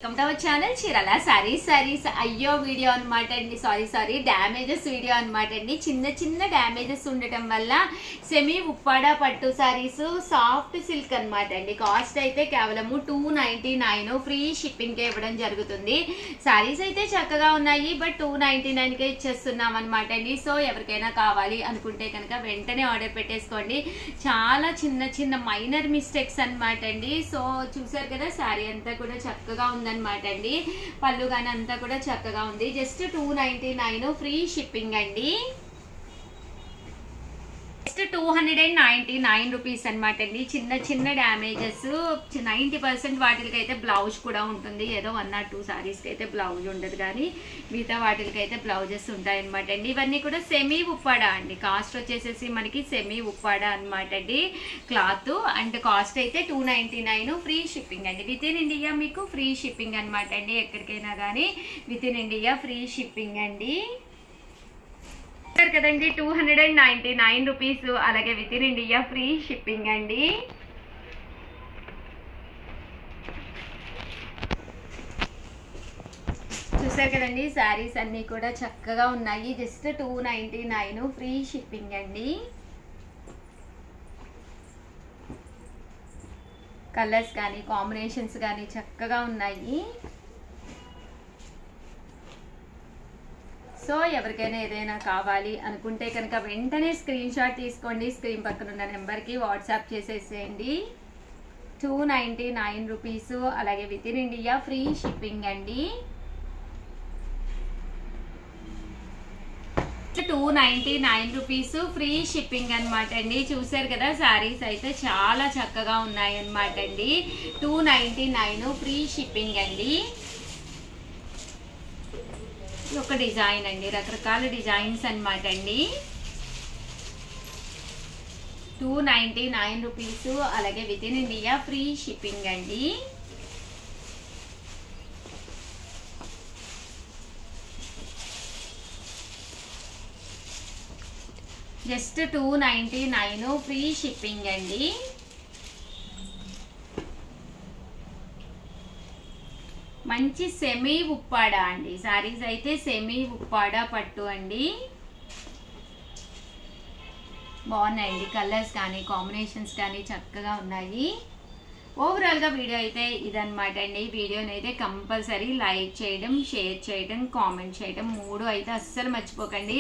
Welcome to our channel Chirala saris అయ్యో video అనమాట అండి. సారీ డ్యామేజెస్ వీడియో అనమాట అండి. చిన్న డ్యామేజెస్ ఉండటం వల్ల సెమీ ఉప్పాడ పట్టు సారీస్ సాఫ్ట్ సిల్క్ అనమాట అండి. కాస్ట్ అయితే కేవలము 299 ఫ్రీ షిప్పింగ్ కే ఇవ్వడం జరుగుతుంది. సారీస్ అయితే చక్కగా ఉన్నాయి, బట్ 299 కే ఇచ్చేస్తున్నాం అనమాట అండి. సో ఎవరికైనా కావాలి అనుకుంటే కనుక వెంటనే ఆర్డర్ పెట్టేసుకోండి. చాలా చిన్న మైనర్ మిస్టేక్స్ అనమాట అండి. సో చూసారు కదా, సారీ అంతా కూడా చక్కగా ఉంది అనమాట అండి. పళ్ళు గాని అంతా కూడా చక్కగా ఉంది. జస్ట్ 299 ఫ్రీ షిప్పింగ్ అండి. జస్ట్ 299 రూపీస్ అనమాట అండి. చిన్న డ్యామేజెస్ 90% వాటికి అయితే బ్లౌజ్ కూడా ఉంటుంది. ఏదో 1 or 2 సారీస్ కి అయితే బ్లౌజ్ ఉండదు, కానీ మిగతా వాటికి అయితే బ్లౌజెస్ ఉంటాయి అనమాట అండి. ఇవన్నీ కూడా సెమీ ఉప్పాడ అండి. కాస్ట్ వచ్చేసేసి మనకి సెమీ ఉప్పాడ అనమాట అండి. క్లాత్ అండ్ కాస్ట్ అయితే 299 ఫ్రీ షిప్పింగ్ అండి. విత్ ఇన్ ఇండియా మీకు ఫ్రీ షిప్పింగ్ అనమాట అండి. ఎక్కడికైనా కానీ with in India free shipping అండి. కదండి 299 రూపీస్, అలాగే with in India free shipping అండి. చూసారు కదండి, శారీస్ అన్ని కూడా చక్కగా ఉన్నాయి. జస్ట్ 299 ఫ్రీ షిప్పింగ్ అండి. కలర్స్ కానీ కాంబినేషన్స్ కానీ చక్కగా ఉన్నాయి. సో ఎవరికైనా ఏదైనా కావాలి అనుకుంటే కనుక వెంటనే స్క్రీన్ షాట్ తీసుకోండి. స్క్రీన్ పక్కన ఉన్న నెంబర్కి వాట్సాప్ చేసేసేయండి. 299 రూపీస్, అలాగే with in India free shipping అండి. 299 రూపీస్ ఫ్రీ షిప్పింగ్ అనమాట అండి. చూసారు కదా, శారీస్ అయితే చాలా చక్కగా ఉన్నాయి అనమాట అండి. 299 ఫ్రీ షిప్పింగ్ అండి. ఒక డిజైన్ అండి, రకరకాల డిజైన్స్ అనమాట అండి. 299 రూపీస్, అలాగే with in India free shipping అండి. జస్ట్ 299 ఫ్రీ షిప్పింగ్ అండి. మంచి సెమీ ఉప్పాడ అండి. సారీస్ అయితే సెమీ ఉప్పాడ పట్టు అండి. బాగున్నాయండి. కలర్స్ కానీ కాంబినేషన్స్ కానీ చక్కగా ఉన్నాయి. ఓవరాల్గా వీడియో అయితే ఇదనమాట అండి. వీడియోని అయితే కంపల్సరీ లైక్ చేయడం, షేర్ చేయడం, కామెంట్ చేయడం 3 అయితే అస్సలు మర్చిపోకండి.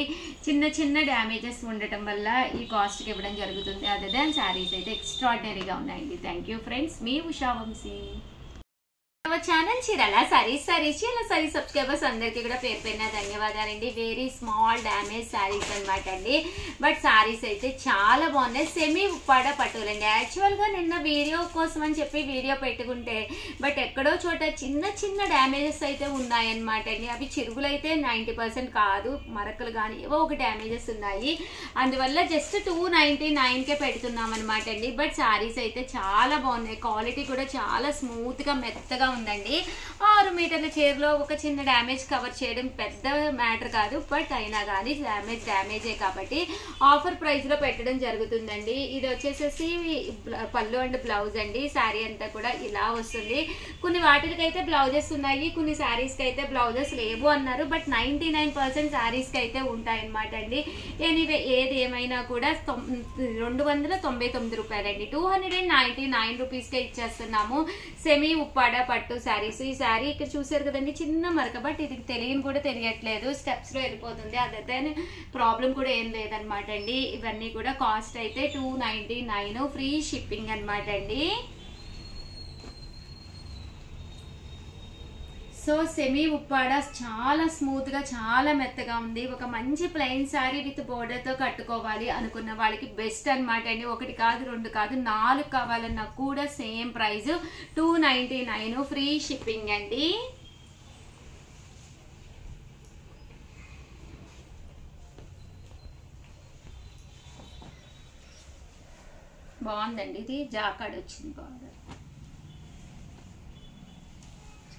చిన్న డ్యామేజెస్ ఉండటం వల్ల ఈ కాస్ట్కి ఇవ్వడం జరుగుతుంది. అదర్ దాన్ శారీస్ అయితే ఎక్స్ట్రాడినరీగా ఉన్నాయండి. థ్యాంక్ యూ ఫ్రెండ్స్, మీ ఉషా వంశీ. ఛానల్ చీరాల సారీస్ సబ్స్క్రైబర్స్ అందరికీ కూడా పేరు పేరున ధన్యవాదాలండి. వెరీ స్మాల్ డ్యామేజ్ శారీస్ అనమాట అండి. బట్ శారీస్ అయితే చాలా బాగున్నాయి. సెమీ ఉప్పాడ పట్టులండి. యాక్చువల్గా నిన్న వీడియో కోసం అని చెప్పి వీడియో పెట్టుకుంటే బట్ ఎక్కడో చోట చిన్న డ్యామేజెస్ అయితే ఉన్నాయన్నమాట అండి. అవి చిరుగులు అయితే 90% కాదు, మరకలు కానీ ఏవో ఒక డ్యామేజెస్ ఉన్నాయి. అందువల్ల జస్ట్ 299కే పెడుతున్నాం అనమాట అండి. బట్ శారీస్ అయితే చాలా బాగున్నాయి. క్వాలిటీ కూడా చాలా స్మూత్గా మెత్తగా ఉందండి. 6 మీటర్ల చీరలో ఒక చిన్న డ్యామేజ్ కవర్ చేయడం పెద్ద మ్యాటర్ కాదు, బట్ అయినా కానీ డ్యామేజే కాబట్టి ఆఫర్ ప్రైస్ లో పెట్టడం జరుగుతుందండి. ఇది వచ్చేసేసి పళ్ళు అండ్ బ్లౌజ్ అండి. శారీ అంతా కూడా ఇలా వస్తుంది. కొన్ని వాటికి అయితే బ్లౌజెస్ ఉన్నాయి, కొన్ని శారీస్ కి అయితే బ్లౌజెస్ లేవు అన్నారు. బట్ 99% శారీస్ కి అయితే ఉంటాయి అనమాట అండి. ఎనీవే ఏది ఏమైనా కూడా 299 రూపాయలండి. 299 రూపీస్ కే ఇచ్చేస్తున్నాము. సెమీ ఉప్పాడ పట్టు శారీస్. ఈ శారీ ఇక్కడ చూసారు కదండి, చిన్న మరక, బట్ ఇది తెలియని కూడా తెలియట్లేదు, స్టెప్స్ లో వెళ్ళిపోతుంది. అదైతే ప్రాబ్లం కూడా ఏం లేదనమాట అండి. ఇవన్నీ కూడా కాస్ట్ అయితే 299 ఫ్రీ షిప్పింగ్ అనమాట అండి. సో సెమీ ఉప్పాడ చాలా స్మూత్ గా చాలా మెత్తగా ఉంది. ఒక మంచి ప్లెయిన్ శారీ విత్ బోర్డర్ తో కట్టుకోవాలి అనుకున్న వాళ్ళకి బెస్ట్ అనమాట అండి. 1 కాదు 2 కాదు 4 కావాలన్నా కూడా సేమ్ ప్రైస్ 299 ఫ్రీ షిప్పింగ్ అండి. బాగుందండి. ఇది జాకాడ్ వచ్చింది బాగా.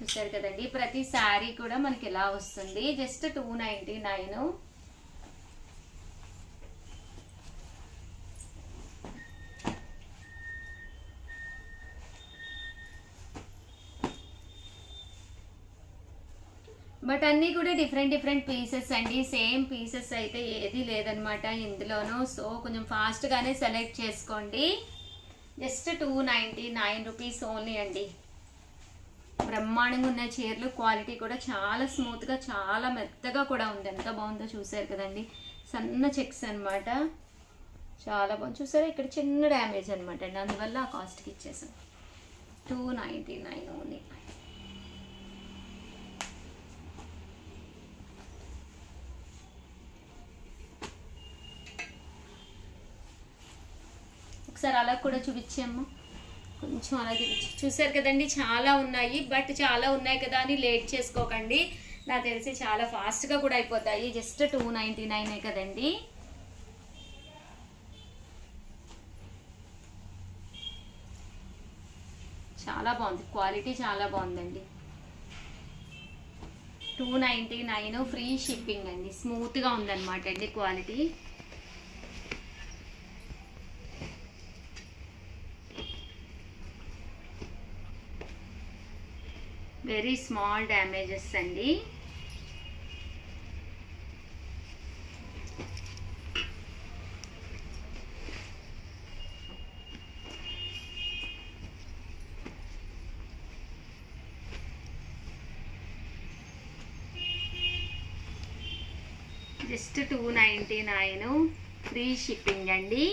చూసారు కదండి, ప్రతి శారీ కూడా మనకి ఎలా వస్తుంది. జస్ట్ 299. బట్ అన్నీ కూడా డిఫరెంట్ పీసెస్ అండి, సేమ్ పీసెస్ అయితే ఏది లేదనమాట ఇందులోనూ. సో కొంచెం ఫాస్ట్గానే సెలెక్ట్ చేసుకోండి. జస్ట్ 299 రూపీస్ ఓన్లీ అండి. బ్రహ్మాండంగా ఉన్న చీరలు, క్వాలిటీ కూడా చాలా స్మూత్గా చాలా మెత్తగా కూడా ఉంది. ఎంత బాగుందో చూసారు కదండి, సన్న చెక్స్ అనమాట, చాలా బాగుంది. చూసారా ఇక్కడ చిన్న డ్యామేజ్ అనమాట అండి, అందువల్ల ఆ కాస్ట్కి ఇచ్చేసాం. 299 ఓన్లీ. ఒకసారి అలా కూడా చూపించాము, కొంచెం అలా చూపించి. చూసారు కదండి చాలా ఉన్నాయి, బట్ చాలా ఉన్నాయి కదా అని లేట్ చేసుకోకండి, నాకు తెలిసి చాలా ఫాస్ట్గా కూడా అయిపోతాయి. జస్ట్ 299 కదండి. చాలా బాగుంది, క్వాలిటీ చాలా బాగుందండి. 299 ఫ్రీ షిప్పింగ్ అండి. స్మూత్గా ఉందన్నమాట అండి క్వాలిటీ. వెరీ స్మాల్ డ్యామేజెస్ అండి. జస్ట్ 299 ఫ్రీ షిప్పింగ్ అండి.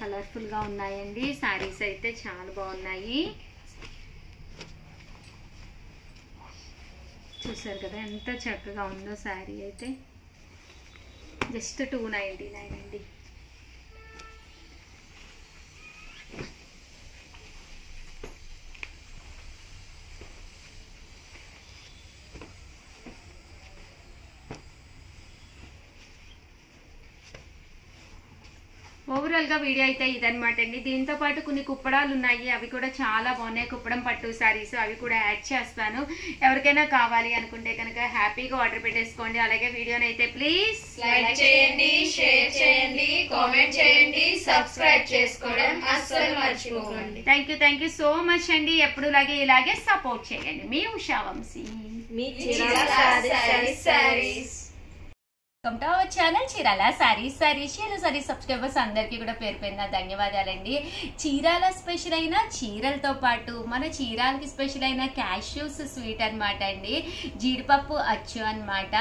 కలర్ఫుల్గా ఉన్నాయండి శారీస్ అయితే, చాలా బాగున్నాయి. చూసారు కదా ఎంత చక్కగా ఉందో శారీ అయితే. జస్ట్ 299 అండి. ఓవరాల్గా వీడియో అయితే ఇదనమాట అండి. దీంతో పాటు కొన్ని కుప్పడాలు ఉన్నాయి, అవి కూడా చాలా బాగున్నాయి. కుప్పడం పట్టు శారీస్ అవి కూడా యాడ్ చేస్తాను. ఎవరికైనా కావాలి అనుకుంటే కనుక హ్యాపీగా ఆర్డర్ పెట్టేసుకోండి. అలాగే వీడియోని అయితే ప్లీజ్ లైక్ చేయండి, షేర్ చేయండి, కామెంట్ చేయండి, సబ్స్క్రైబ్ చేసుకోవడం అస్సలు మర్చిపోకండి. థ్యాంక్ యూ సో మచ్ అండి. ఎప్పుడులాగే ఇలాగే సపోర్ట్ చేయండి. మీ ఉషా వంశీ, మీ Chirala Sarees. Welcome to our channel Chirala Sarees. Chirala saris subscribers అందరికీ కూడా పేరు పేరున ధన్యవాదాలండి. చీరాల స్పెషల్ అయిన చీరలతో పాటు మన చీరాలకి స్పెషల్ అయిన క్యాష్యూస్ స్వీట్ అనమాట అండి. జీడిపప్పు అచ్చు అనమాట.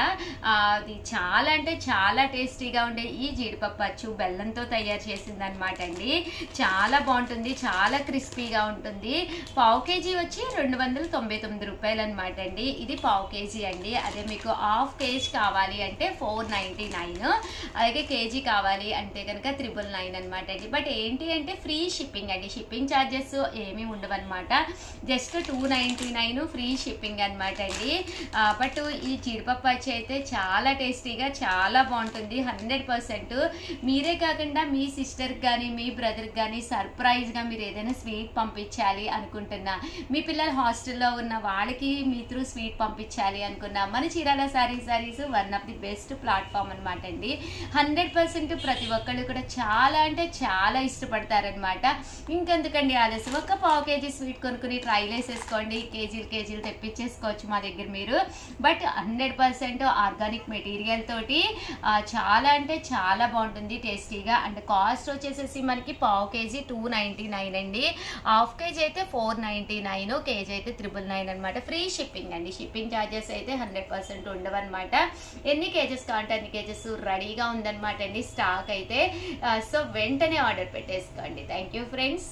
అది చాలా అంటే చాలా టేస్టీగా ఉండే ఈ జీడిపప్పు అచ్చు బెల్లంతో తయారు చేసింది అనమాట అండి. చాలా బాగుంటుంది, చాలా క్రిస్పీగా ఉంటుంది. పావు కేజీ వచ్చి 299 రూపాయలు అనమాట అండి. ఇది పావు కేజీ అండి. అదే మీకు హాఫ్ కేజీ కావాలి అంటే 499. అలాగే కేజీ కావాలి అంటే కనుక 999 అనమాట అండి. బట్ ఏంటి అంటే ఫ్రీ షిప్పింగ్ అండి. షిప్పింగ్ ఛార్జెస్ ఏమీ ఉండవు అనమాట. జస్ట్ 299 ఫ్రీ షిప్పింగ్ అనమాట అండి. బట్ ఈ జీడిపప్పు వచ్చి అయితే చాలా టేస్టీగా చాలా బాగుంటుంది. 100%. మీరే కాకుండా మీ సిస్టర్కి కానీ మీ బ్రదర్కి కానీ సర్ప్రైజ్గా మీరు ఏదైనా స్వీట్ పంపించాలి అనుకుంటున్నా, మీ పిల్లలు హాస్టల్లో ఉన్న వాళ్ళకి మీ త్రూ స్వీట్ పంపించాలి అనుకున్నా, మన Chirala saris one of the best platform అనమాట అండి. 100% ప్రతి ఒక్కళ్ళు కూడా చాలా అంటే చాలా ఇష్టపడతారనమాట. ఇంకెందుకండి ఆలస్యం, ఒక పావు కేజీ స్వీట్ కొనుక్కుని ట్రైల్ వేసేసుకోండి. కేజీలు తెప్పించేసుకోవచ్చు మా దగ్గర మీరు. బట్ 100% ఆర్గానిక్ మెటీరియల్ తోటి చాలా అంటే చాలా బాగుంటుంది టేస్టీగా. అండ్ కాస్ట్ వచ్చేసేసి మనకి పావు కేజీ 299 అండి. హాఫ్ కేజీ అయితే 499, కేజీ అయితే 999 అనమాట. ఫ్రీ షిప్పింగ్ అండి. షిప్పింగ్ ఛార్జెస్ అయితే 100% ఉండవు అనమాట. ఎన్ని కేజెస్ కావాలంటే అన్ని కేజెస్ రెడీగా ఉందన్నమాట అండి స్టాక్ అయితే. సో వెంటనే ఆర్డర్ పెట్టేసుకోండి. Thank you friends.